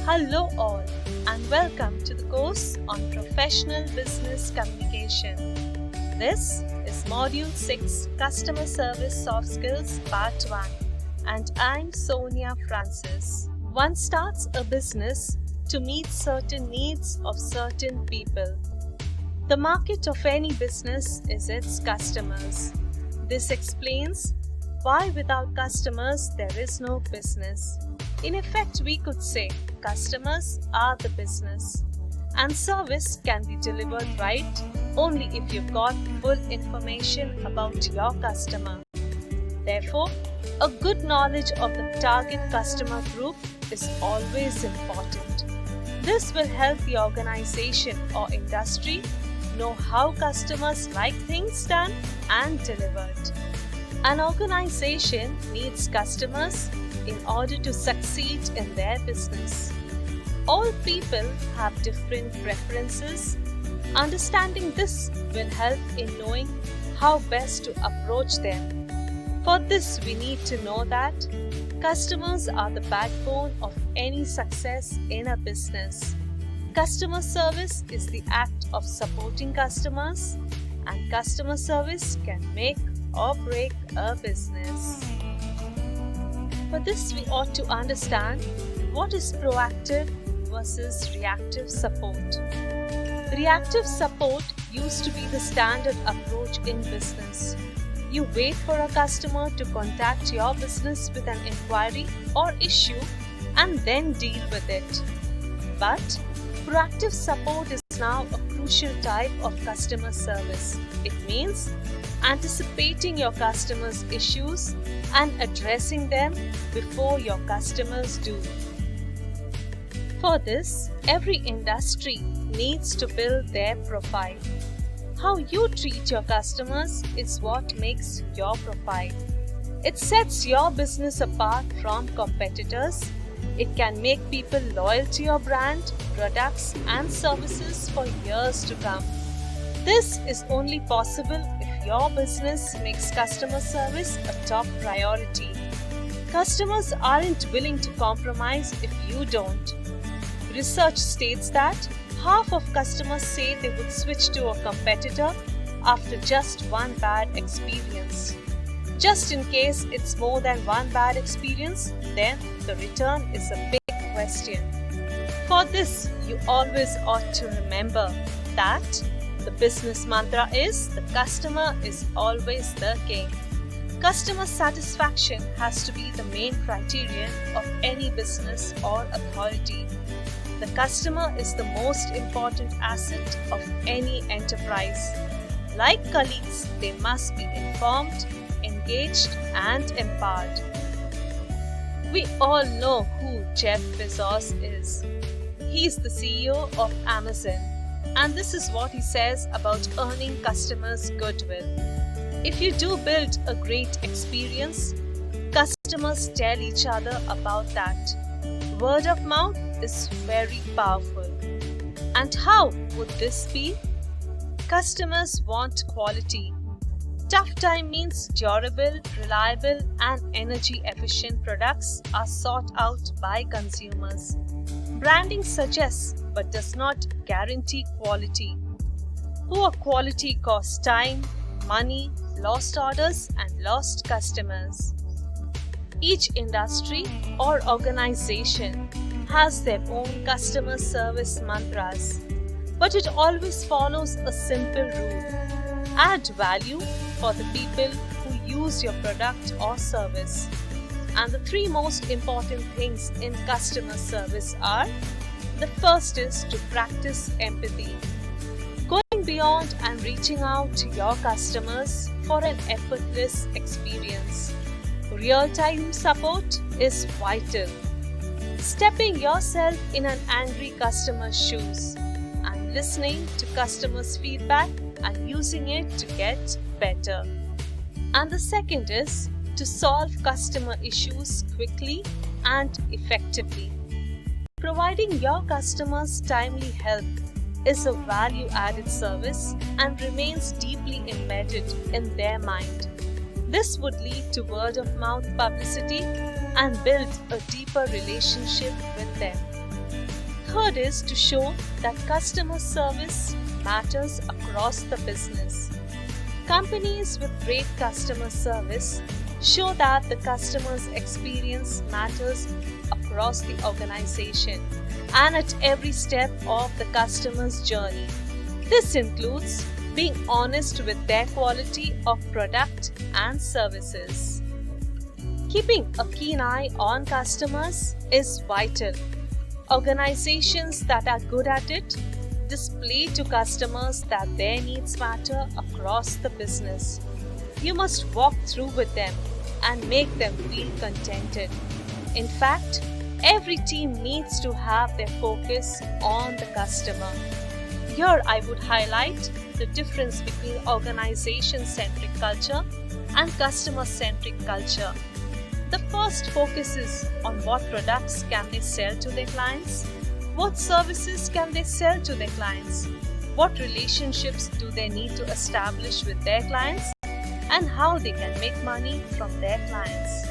Hello all and welcome to the course on Professional Business Communication. This is Module 6 Customer Service Soft Skills Part 1 and I'm Sonia Francis. One starts a business to meet certain needs of certain people. The market of any business is its customers. This explains why without customers there is no business. In effect, we could say customers are the business, and service can be delivered right only if you've got full information about your customer. Therefore, a good knowledge of the target customer group is always important. This will help the organization or industry know how customers like things done and delivered. An organization needs customers in order to succeed in their business. All people have different preferences. Understanding this will help in knowing how best to approach them. For this, we need to know that customers are the backbone of any success in a business. Customer service is the act of supporting customers, and customer service can make or break a business. For this, we ought to understand what is proactive versus reactive support. Reactive support used to be the standard approach in business. You wait for a customer to contact your business with an inquiry or issue and then deal with it. But proactive support is now a crucial type of customer service. It means anticipating your customers' issues and addressing them before your customers do. For this, every industry needs to build their profile. How you treat your customers is what makes your profile. It sets your business apart from competitors. It can make people loyal to your brand, products, and services for years to come. This is only possible if your business makes customer service a top priority. Customers aren't willing to compromise if you don't. Research states that half of customers say they would switch to a competitor after just one bad experience. Just in case it's more than one bad experience, then the return is a big question. For this, you always ought to remember that the business mantra is the customer is always the king. Customer satisfaction has to be the main criterion of any business or authority. The customer is the most important asset of any enterprise. Like colleagues, they must be informed, engaged, and empowered. We all know who Jeff Bezos is. He's the CEO of Amazon. And this is what he says about earning customers' goodwill. If you do build a great experience, customers tell each other about that. Word of mouth is very powerful. And how would this be? Customers want quality. Tough time means durable, reliable, and energy-efficient products are sought out by consumers. Branding suggests but does not guarantee quality. Poor quality costs time, money, lost orders, and lost customers. Each industry or organization has their own customer service mantras, but it always follows a simple rule. Add value for the people who use your product or service. And the three most important things in customer service are: the first is to practice empathy. Going beyond and reaching out to your customers for an effortless experience. Real-time support is vital. Stepping yourself in an angry customer's shoes and listening to customers' feedback and using it to get better. And the second is to solve customer issues quickly and effectively. Providing your customers timely help is a value-added service and remains deeply embedded in their mind. This would lead to word-of-mouth publicity and build a deeper relationship with them. method is to show that customer service matters across the business. Companies with great customer service show that the customer's experience matters across the organization and at every step of the customer's journey. This includes being honest with their quality of product and services. Keeping a keen eye on customers is vital. Organizations that are good at it display to customers that their needs matter across the business. You must walk through with them and make them feel contented. In fact, every team needs to have their focus on the customer. Here I would highlight the difference between organization-centric culture and customer-centric culture. The first focuses on what products can they sell to their clients, what services can they sell to their clients, what relationships do they need to establish with their clients, and how they can make money from their clients.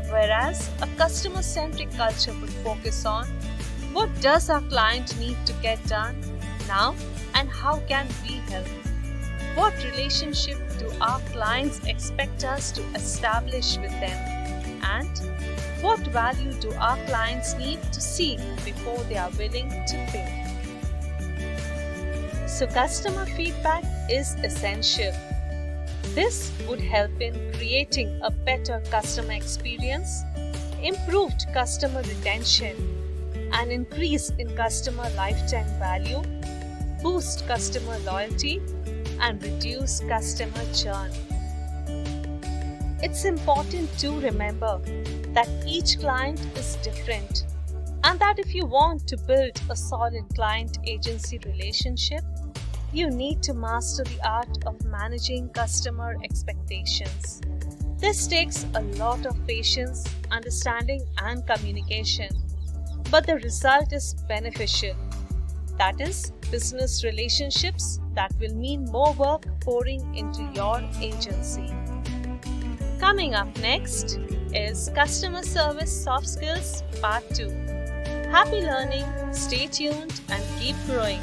Whereas a customer-centric culture would focus on what does our client need to get done now and how can we help? What relationship do our clients expect us to establish with them? And what value do our clients need to see before they are willing to pay? So customer feedback is essential. This would help in creating a better customer experience, improved customer retention, an increase in customer lifetime value, boost customer loyalty, and reduce customer churn. It's important to remember that each client is different and that if you want to build a solid client-agency relationship, you need to master the art of managing customer expectations. This takes a lot of patience, understanding, and communication, but the result is beneficial. That is, business relationships that will mean more work pouring into your agency. Coming up next is Customer Service Soft Skills Part 2. Happy learning, stay tuned, and keep growing.